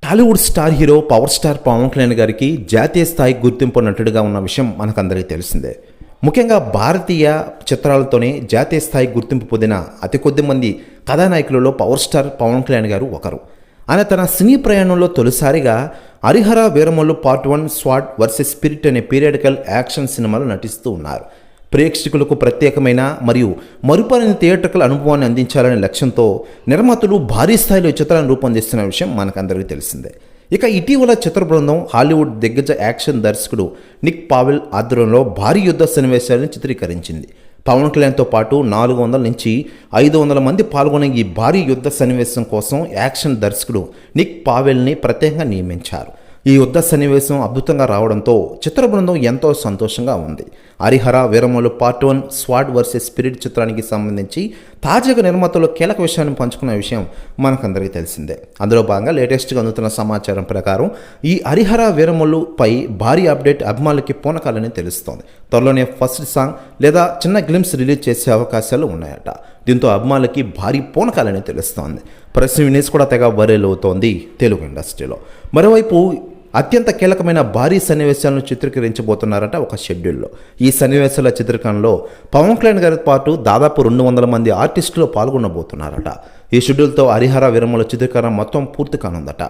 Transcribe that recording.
Tollywood star hero power star Pawan Kalyan గారికి జాతీయ స్థాయి గుర్తింపు నటుడిగా ఉన్న విషయం మనకందరికీ తెలిసిందే. ముఖ్యంగా భారతీయ చిత్రాలతోనే జాతీయ స్థాయి గుర్తింపు పొందిన అతి కొద్ది మంది కథానాయకులలో పవర్ స్టార్ పవన్ కళ్యాణ్ గారు ఒకరు. ఆయన తన సినీ ప్రయాణంలో తొలిసారిగా Harihara Veeramallu part 1 స్వాడ్ versus spirit అనే పీరియాడికల్ యాక్షన్ సినిమాలు నటిస్తూ ఉన్నారు. ప్రేక్షకులకు ప్రత్యేకమైన మరియు మరుపరని థియేట్రికల్ అనుభవాన్ని అందించాలనే లక్ష్యంతో నిర్మాతలు భారీ స్థాయిలో చిత్రాలను రూపొందిస్తున్న విషయం మనకందరికీ తెలిసిందే. ఇక ఇటీవల చిత్ర బృందం హాలీవుడ్ దిగ్గజ యాక్షన్ దర్శకుడు నిక్ పావెల్ ఆధ్వర్యంలో భారీ యుద్ధ సన్నివేశాలను చిత్రీకరించింది. పవన్ కళ్యాణ్తో పాటు 400 నుంచి 500 మంది పాల్గొనే ఈ భారీ యుద్ధ సన్నివేశం కోసం యాక్షన్ దర్శకుడు నిక్ పావెల్ని ప్రత్యేకంగా నియమించారు. ఈ యుద్ధ సన్నివేశం అద్భుతంగా రావడంతో చిత్ర బృందం ఎంతో సంతోషంగా ఉంది. Harihara Veeramallu part 1 స్వాడ్ versus spirit చిత్రానికి సంబంధించి తాజాగా నిర్మాతలు కీలక విషయాన్ని పంచుకున్న విషయం మనకందరికీ తెలిసిందే. అందులో భాగంగా లేటెస్ట్గా అందుతున్న సమాచారం ప్రకారం ఈ హరిహర వీరమల్లు పై భారీ అప్డేట్ అభిమానులకి పూనకాలని తెలుస్తోంది. త్వరలోనే ఫస్ట్ సాంగ్ లేదా చిన్న గ్లిమ్స్ రిలీజ్ చేసే అవకాశాలు ఉన్నాయట. దీంతో అభిమానులకి భారీ పూనకాలని తెలుస్తోంది. ప్రెస్ న్యూస్ కూడా తెగ వైరల్ అవుతోంది తెలుగు ఇండస్ట్రీలో. మరోవైపు అత్యంత కీలకమైన భారీ సన్నివేశాలను చిత్రీకరించబోతున్నారట ఒక షెడ్యూల్లో. ఈ సన్నివేశాల చిత్రీకరణలో పవన్ కళ్యాణ్ గారితో పాటు దాదాపు 200 మంది ఆర్టిస్టులు పాల్గొనబోతున్నారట. ఈ షెడ్యూల్తో హరిహర వీరమల్లు చిత్రీకరణ మొత్తం పూర్తి కానుందట.